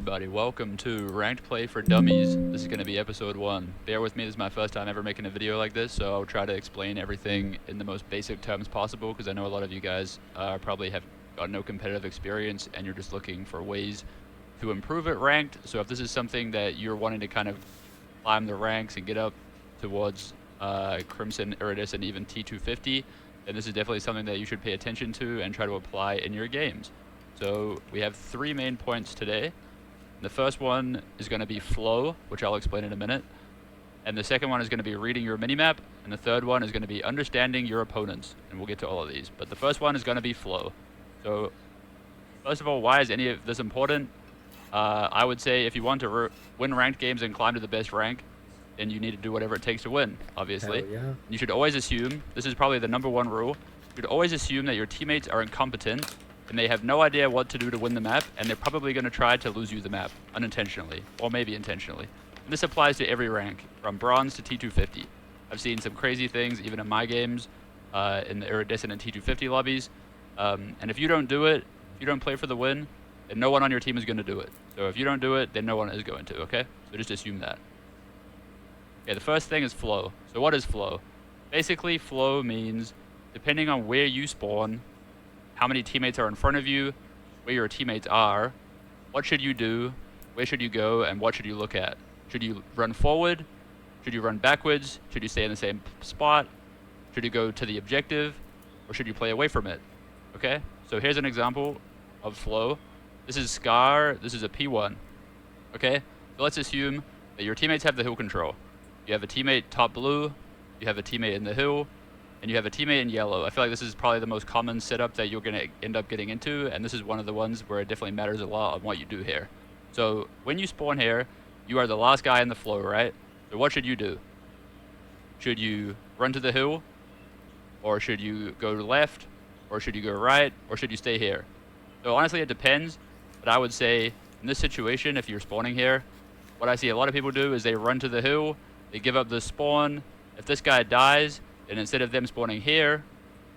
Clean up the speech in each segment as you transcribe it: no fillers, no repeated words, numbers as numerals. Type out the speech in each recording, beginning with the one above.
Everybody, welcome to Ranked Play for Dummies. This is going to be episode 1. Bear with me, this is my first time ever making a video like this, so I'll try to explain everything in the most basic terms possible, because I know a lot of you guys probably have got no competitive experience, and you're just looking for ways to improve at Ranked. So if this is something that you're wanting to kind of climb the ranks and get up towards Crimson, Iridescent, even T250, then this is definitely something that you should pay attention to and try to apply in your games. So we have 3 main points today. The first one is going to be flow, which I'll explain in a minute. And the second one is going to be reading your minimap. And the third one is going to be understanding your opponents. And we'll get to all of these. But the first one is going to be flow. So, first of all, why is any of this important? I would say if you want to win ranked games and climb to the best rank, then you need to do whatever it takes to win, obviously. Hell yeah. You should always assume, this is probably the #1 rule, you should always assume that your teammates are incompetent and they have no idea what to do to win the map, and they're probably going to try to lose you the map, unintentionally, or maybe intentionally. And this applies to every rank, from bronze to T250. I've seen some crazy things, even in my games, in the Iridescent and T250 lobbies. And if you don't do it, if you don't play for the win, then no one on your team is going to do it. So if you don't do it, then no one is going to, okay? So just assume that. Okay, the first thing is flow. So what is flow? Basically, flow means, depending on where you spawn, how many teammates are in front of you, where your teammates are, what should you do, where should you go, and what should you look at? Should you run forward? Should you run backwards? Should you stay in the same spot? Should you go to the objective? Or should you play away from it? Okay, so here's an example of flow. This is Scar, this is a P1. Okay, so let's assume that your teammates have the hill control. You have a teammate top blue, you have a teammate in the hill, and you have a teammate in yellow. I feel like this is probably the most common setup that you're going to end up getting into, and this is one of the ones where it definitely matters a lot on what you do here. So when you spawn here, you are the last guy in the flow, right? So what should you do? Should you run to the hill? Or should you go left? Or should you go right? Or should you stay here? So honestly, it depends, but I would say in this situation, if you're spawning here, what I see a lot of people do is they run to the hill, they give up the spawn. If this guy dies, and instead of them spawning here,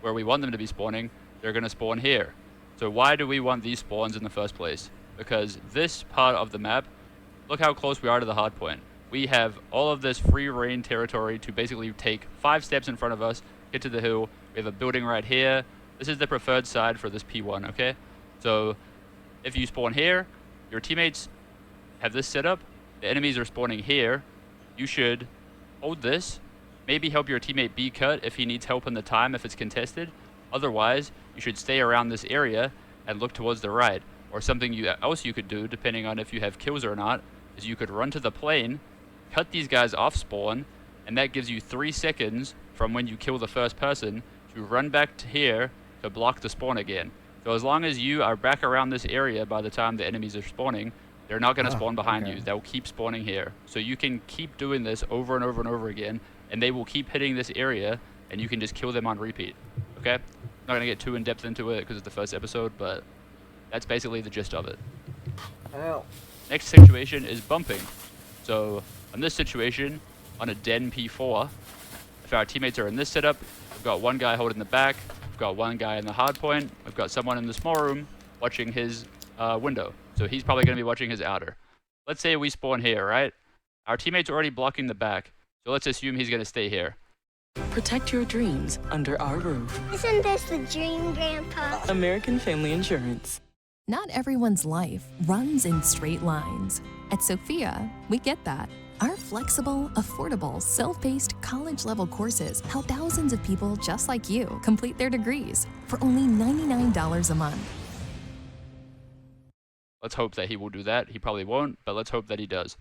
where we want them to be spawning, they're going to spawn here. So why do we want these spawns in the first place? Because this part of the map, look how close we are to the hard point. We have all of this free reign territory to basically take 5 steps in front of us, get to the hill. We have a building right here. This is the preferred side for this P1, okay? So if you spawn here, your teammates have this setup. The enemies are spawning here. You should hold this. Maybe help your teammate B cut if he needs help in the time if it's contested. Otherwise, you should stay around this area and look towards the right. Or something else you could do, depending on if you have kills or not, is you could run to the plane, cut these guys off spawn, and that gives you 3 seconds from when you kill the first person to run back to here to block the spawn again. So as long as you are back around this area by the time the enemies are spawning, they're not going to spawn behind you. They'll keep spawning here. So you can keep doing this over and over and over again, and they will keep hitting this area, and you can just kill them on repeat. Okay? I'm not going to get too in-depth into it because it's the first episode, but that's basically the gist of it. Ow. Next situation is bumping. So on this situation, on a Den P4, if our teammates are in this setup, we've got one guy holding the back, we've got one guy in the hard point, we've got someone in the small room watching his window. So he's probably going to be watching his outer. Let's say we spawn here, right? Our teammate's already blocking the back. So let's assume he's going to stay here. Protect your dreams under our roof. Isn't this the dream, Grandpa? American Family Insurance. Not everyone's life runs in straight lines. At Sophia, we get that. Our flexible, affordable, self-paced college-level courses help thousands of people just like you complete their degrees for only $99 a month. Let's hope that he will do that. He probably won't, but let's hope that he does.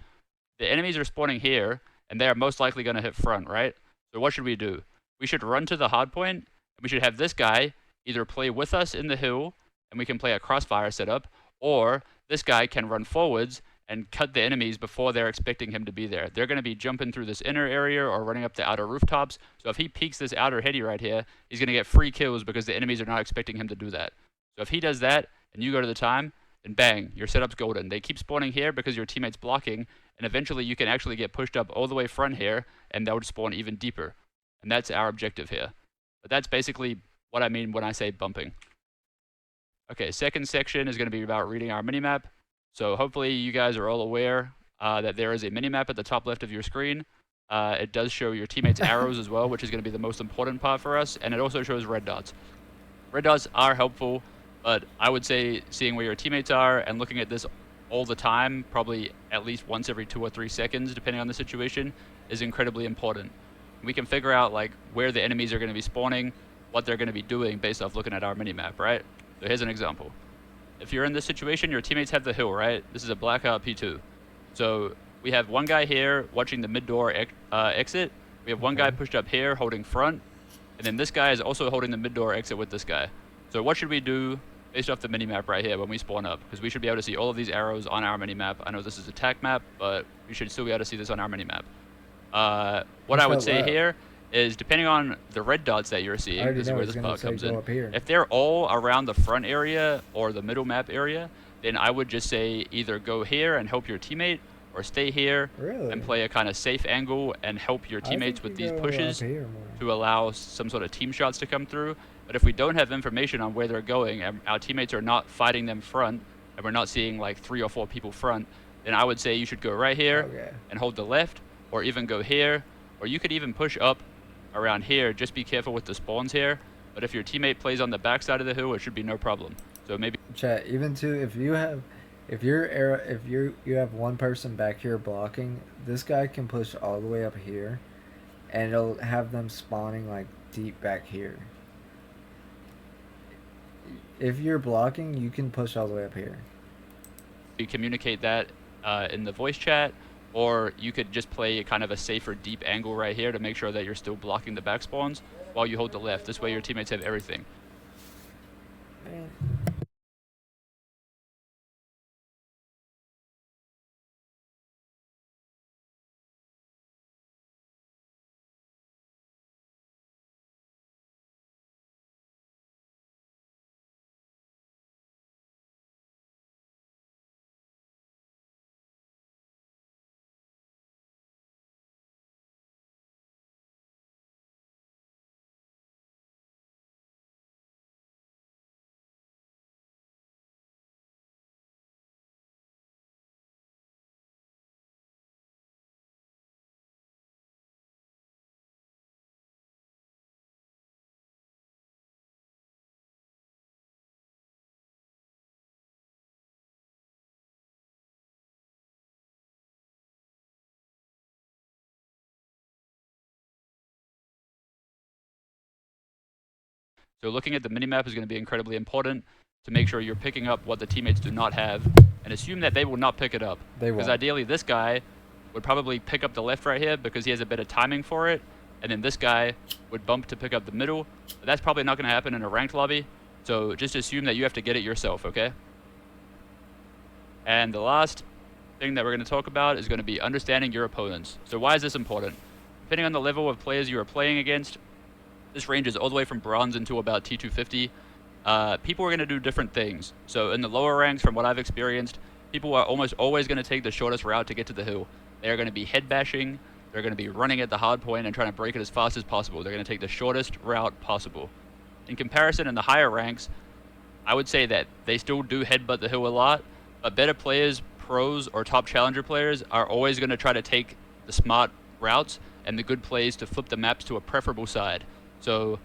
The enemies are spawning here, and they are most likely going to hit front, right? So what should we do? We should run to the hard point, and we should have this guy either play with us in the hill, and we can play a crossfire setup, or this guy can run forwards and cut the enemies before they're expecting him to be there. They're going to be jumping through this inner area or running up the outer rooftops. So if he peeks this outer heady right here, he's going to get free kills because the enemies are not expecting him to do that. So if he does that, and you go to the time, then bang, your setup's golden. They keep spawning here because your teammate's blocking, and eventually you can actually get pushed up all the way front here, and they'll spawn even deeper. And that's our objective here. But that's basically what I mean when I say bumping. Okay, second section is going to be about reading our minimap. So hopefully you guys are all aware that there is a mini-map at the top left of your screen. It does show your teammates' arrows as well, which is going to be the most important part for us, and it also shows red dots. Red dots are helpful, but I would say seeing where your teammates are and looking at this all the time, probably at least once every 2 or 3 seconds, depending on the situation, is incredibly important. We can figure out like where the enemies are going to be spawning, what they're going to be doing based off looking at our mini-map, right? So here's an example. If you're in this situation, your teammates have the hill, right? This is a blackout P2. So we have one guy here watching the mid-door exit. We have one guy pushed up here holding front. And then this guy is also holding the mid-door exit with this guy. So what should we do based off the mini-map right here when we spawn up? Because we should be able to see all of these arrows on our mini-map. I know this is a attack map, but we should still be able to see this on our mini-map. What I would say here is, depending on the red dots that you're seeing, this is where this part comes in. If they're all around the front area or the middle map area, then I would just say either go here and help your teammate, or stay here and play a kind of safe angle and help your teammates with these pushes to allow some sort of team shots to come through. But if we don't have information on where they're going and our teammates are not fighting them front, and we're not seeing like 3 or 4 people front, then I would say you should go right here and hold the left, or even go here, or you could even push up around here. Just be careful with the spawns here. But if your teammate plays on the back side of the hill, it should be no problem. So maybe chat, even too, if you have one person back here blocking, this guy can push all the way up here and it'll have them spawning like deep back here. If you're blocking, you can push all the way up here. you communicate that in the voice chat, or you could just play kind of a safer deep angle right here to make sure that you're still blocking the back spawns while you hold the left. This way your teammates have everything. So looking at the minimap is going to be incredibly important to make sure you're picking up what the teammates do not have, and assume that they will not pick it up. Because ideally this guy would probably pick up the left right here because he has a better timing for it, and then this guy would bump to pick up the middle. But that's probably not going to happen in a ranked lobby, so just assume that you have to get it yourself, okay? And the last thing that we're going to talk about is going to be understanding your opponents. So why is this important? Depending on the level of players you are playing against, this ranges all the way from bronze into about T250. People are going to do different things. So in the lower ranks, from what I've experienced, people are almost always going to take the shortest route to get to the hill. They are going to be head bashing. They're going to be running at the hard point and trying to break it as fast as possible. They're going to take the shortest route possible. In comparison, in the higher ranks, I would say that they still do headbutt the hill a lot, but better players, pros, or top challenger players are always going to try to take the smart routes and the good plays to flip the maps to a preferable side. So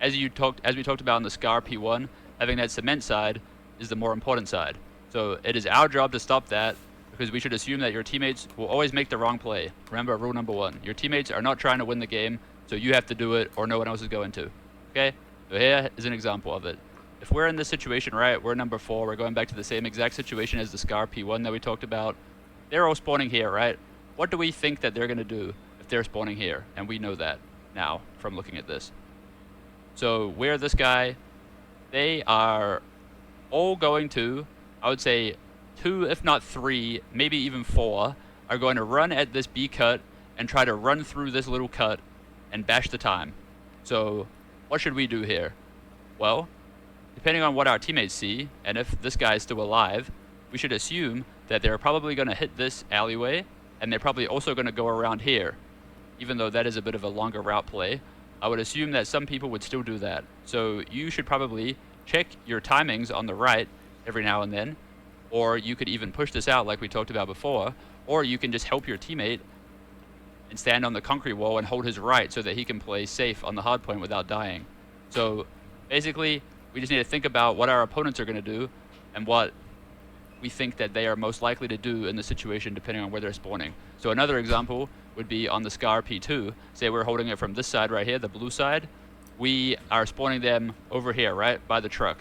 as we talked about in the Scar P1, having that cement side is the more important side. So it is our job to stop that, because we should assume that your teammates will always make the wrong play. Remember, rule number 1, your teammates are not trying to win the game, so you have to do it or no one else is going to. Okay? So here is an example of it. If we're in this situation, right, we're number 4, we're going back to the same exact situation as the Scar P1 that we talked about. They're all spawning here, right? What do we think that they're going to do if they're spawning here? And we know that now from looking at this. So where this guy, they are all going to, I would say 2, if not 3, maybe even 4, are going to run at this B cut and try to run through this little cut and bash the time. So what should we do here? Well, depending on what our teammates see, and if this guy is still alive, we should assume that they're probably going to hit this alleyway, and they're probably also going to go around here. Even though that is a bit of a longer route play, I would assume that some people would still do that. So you should probably check your timings on the right every now and then, or you could even push this out like we talked about before, or you can just help your teammate and stand on the concrete wall and hold his right so that he can play safe on the hard point without dying. So basically, we just need to think about what our opponents are going to do and what we think that they are most likely to do in the situation depending on where they're spawning. So another example would be on the Scar P2. Say we're holding it from this side right here, the blue side. We are spawning them over here, right, by the truck.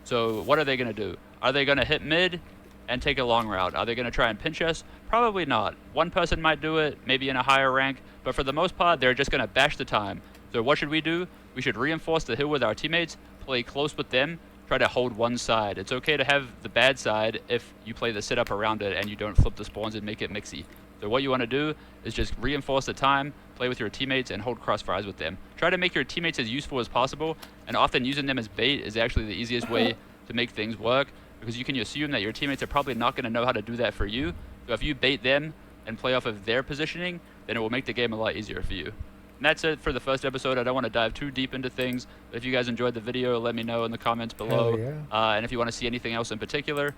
So what are they going to do? Are they going to hit mid and take a long route? Are they going to try and pinch us? Probably not. One person might do it, maybe in a higher rank, but for the most part, they're just going to bash the time. So what should we do? We should reinforce the hill with our teammates, play close with them, try to hold one side. It's okay to have the bad side if you play the setup around it and you don't flip the spawns and make it mixy. So what you want to do is just reinforce the time, play with your teammates, and hold crossfires with them. Try to make your teammates as useful as possible, and often using them as bait is actually the easiest way to make things work, because you can assume that your teammates are probably not going to know how to do that for you. So if you bait them and play off of their positioning, then it will make the game a lot easier for you. And that's it for the first episode. I don't want to dive too deep into things, but if you guys enjoyed the video, let me know in the comments below. Hell yeah. And if you want to see anything else in particular,